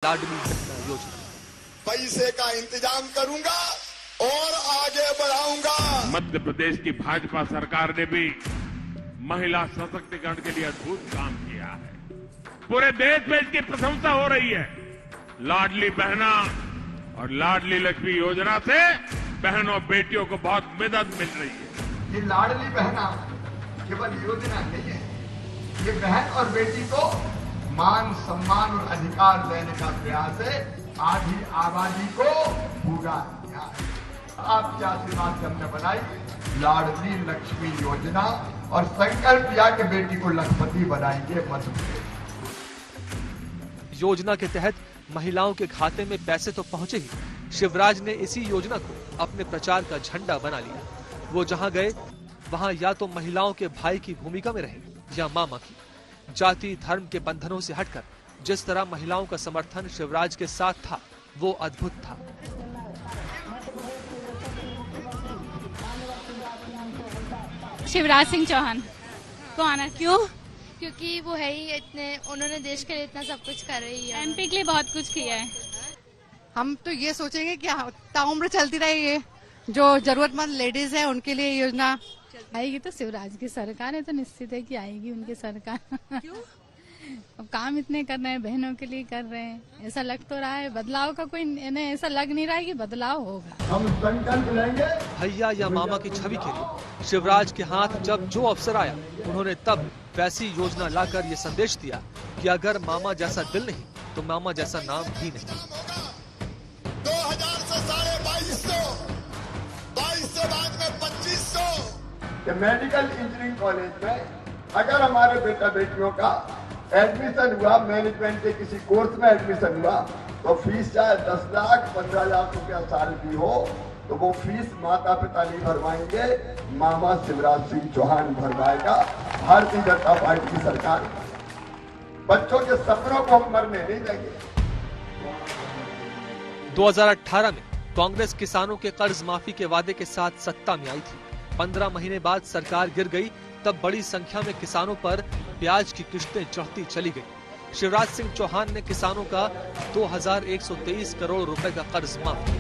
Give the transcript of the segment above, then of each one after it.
लाडली बहना योजना। पैसे का इंतजाम करूंगा और आगे बढ़ाऊंगा। मध्य प्रदेश की भाजपा सरकार ने भी महिला सशक्तिकरण के लिए अद्भुत काम किया है। पूरे देश में इसकी प्रशंसा हो रही है। लाडली बहना और लाडली लक्ष्मी योजना से बहनों बेटियों को बहुत मदद मिल रही है। ये लाडली बहना केवल योजना नहीं है, ये बहन और बेटी को मान सम्मान और अधिकार देने का प्रयास है। आधी आबादी को पूरा किया है। आपके आशीर्वाद से हमने बनाई लाडली लक्ष्मी योजना और संकल्प किया कि बेटी को लखपति बनाएंगे मध्य प्रदेश। योजना के तहत महिलाओं के खाते में पैसे तो पहुंचे ही, शिवराज ने इसी योजना को अपने प्रचार का झंडा बना लिया। वो जहां गए वहां या तो महिलाओं के भाई की भूमिका में रहे या मामा की। जाति धर्म के बंधनों से हटकर जिस तरह महिलाओं का समर्थन शिवराज के साथ था वो अद्भुत था। शिवराज सिंह चौहान को आना क्यों? क्योंकि वो है ही इतने, उन्होंने देश के लिए इतना सब कुछ कर रही है, एमपी के लिए बहुत कुछ किया है। हम तो ये सोचेंगे कि ताउम्र चलती रहे, ये जो जरूरतमंद लेडीज है उनके लिए योजना आएगी। तो शिवराज की सरकार है तो निश्चित है कि आएगी उनकी सरकार। क्यों? अब काम इतने कर रहे हैं, बहनों के लिए कर रहे हैं, ऐसा लग तो रहा है बदलाव का कोई इन्हें ऐसा लग नहीं रहा है कि बदलाव होगा। हम संकल्प लेंगे भैया या मामा की छवि के लिए शिवराज के हाथ जब जो अवसर आया, उन्होंने तब वैसी योजना लाकर ये संदेश दिया कि अगर मामा जैसा दिल नहीं तो मामा जैसा नाम भी नहीं। 2000 से 2250, 22 से बाद में 2500। मेडिकल इंजीनियरिंग कॉलेज में अगर हमारे बेटा बेटियों का एडमिशन हुआ, मैनेजमेंट के किसी कोर्स में एडमिशन हुआ, तो फीस चाहे 10 लाख 15 लाख रुपया साल की हो, तो वो फीस माता पिता नहीं भरवाएंगे, मामा शिवराज सिंह चौहान भरवाएगा। भारतीय जनता पार्टी की सरकार बच्चों के सपनों को हम मरने नहीं देंगे। 2018 में कांग्रेस किसानों के कर्ज माफी के वादे के साथ सत्ता में आई थी। 15 महीने बाद सरकार गिर गई, तब बड़ी संख्या में किसानों पर ब्याज की किश्तें चढ़ती चली गई। शिवराज सिंह चौहान ने किसानों का 2123 करोड़ रुपए का कर्ज माफ किया।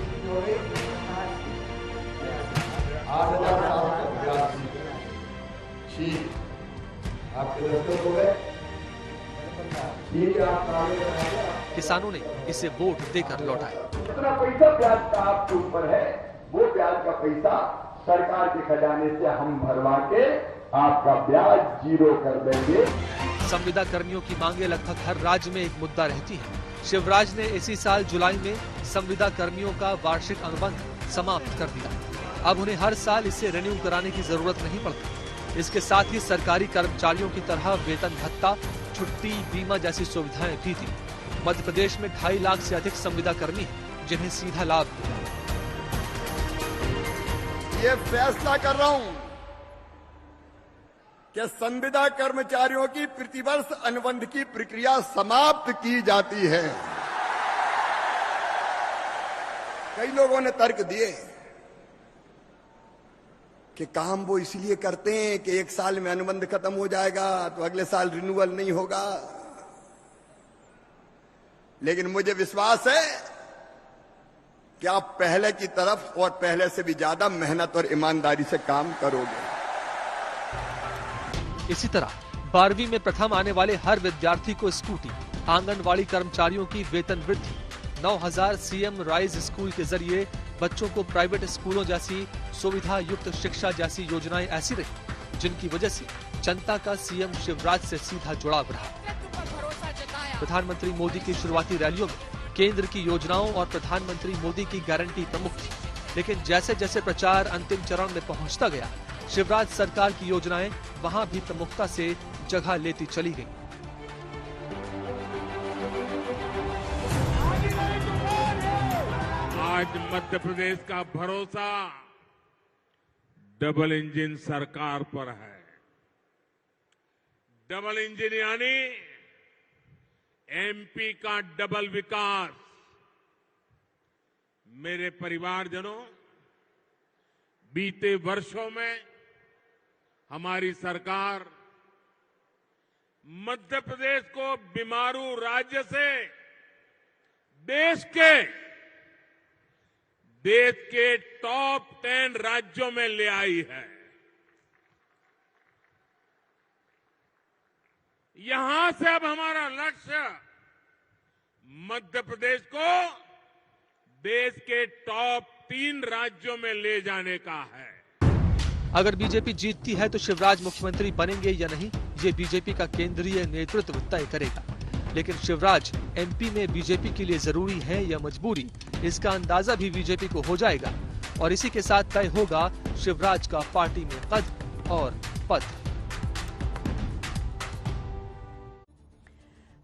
किसानों ने इसे वोट देकर लौटाया। जितना पैसा ब्याज का आपके ऊपर है, वो ब्याज का पैसा सरकार के खजाने से हम भरवा के आपका ब्याज 0 कर देंगे। संविदा कर्मियों की मांगे लगभग हर राज्य में एक मुद्दा रहती है। शिवराज ने इसी साल जुलाई में संविदा कर्मियों का वार्षिक अनुबंध समाप्त कर दिया। अब उन्हें हर साल इसे रिन्यू कराने की जरूरत नहीं पड़ती। इसके साथ ही सरकारी कर्मचारियों की तरह वेतन भत्ता, छुट्टी, बीमा जैसी सुविधाएं भी दी। मध्य प्रदेश में 2.5 लाख से अधिक संविदा कर्मी हैं जिन्हें सीधा लाभ मिला। ये फैसला कर रहा हूं कि संविदा कर्मचारियों की प्रतिवर्ष अनुबंध की प्रक्रिया समाप्त की जाती है। कई लोगों ने तर्क दिए कि काम वो इसलिए करते हैं कि एक साल में अनुबंध खत्म हो जाएगा तो अगले साल रिन्यूअल नहीं होगा। लेकिन मुझे विश्वास है कि आप पहले की तरफ और पहले से भी ज्यादा मेहनत और ईमानदारी से काम करोगे। इसी तरह 12वीं में प्रथम आने वाले हर विद्यार्थी को स्कूटी, आंगनवाड़ी कर्मचारियों की वेतन वृद्धि, 9000 सीएम राइज स्कूल के जरिए बच्चों को प्राइवेट स्कूलों जैसी सुविधा युक्त शिक्षा जैसी योजनाएं ऐसी रही जिनकी वजह से जनता का सीएम शिवराज से सीधा जुड़ाव रहा। प्रधानमंत्री मोदी की शुरुआती रैलियों में केंद्र की योजनाओं और प्रधानमंत्री मोदी की गारंटी प्रमुख थी, लेकिन जैसे जैसे प्रचार अंतिम चरण में पहुंचता गया, शिवराज सरकार की योजनाएं वहां भी प्रमुखता से जगह लेती चली गईं। आज मध्य प्रदेश का भरोसा डबल इंजन सरकार पर है। डबल इंजन यानी एमपी का डबल विकास। मेरे परिवारजनों, बीते वर्षों में हमारी सरकार मध्य प्रदेश को बीमारू राज्य से देश के टॉप 10 राज्यों में ले आई है। यहां से अब हमारा लक्ष्य मध्य प्रदेश को देश के टॉप 3 राज्यों में ले जाने का है। अगर बीजेपी जीतती है तो शिवराज मुख्यमंत्री बनेंगे या नहीं, ये बीजेपी का केंद्रीय नेतृत्व तय करेगा। लेकिन शिवराज एमपी में बीजेपी के लिए जरूरी है या मजबूरी, इसका अंदाजा भी बीजेपी को हो जाएगा और इसी के साथ तय होगा शिवराज का पार्टी में कद और पद।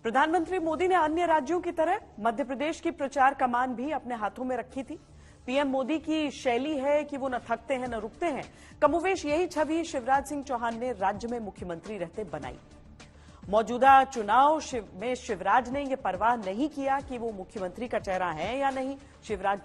प्रधानमंत्री मोदी ने अन्य राज्यों की तरह मध्य प्रदेश की प्रचार कमान भी अपने हाथों में रखी थी। पीएम मोदी की शैली है कि वो न थकते हैं न रुकते हैं। कमोवेश यही छवि शिवराज सिंह चौहान ने राज्य में मुख्यमंत्री रहते बनाई। मौजूदा चुनाव में शिवराज ने ये परवाह नहीं किया कि वो मुख्यमंत्री का चेहरा है या नहीं। शिवराज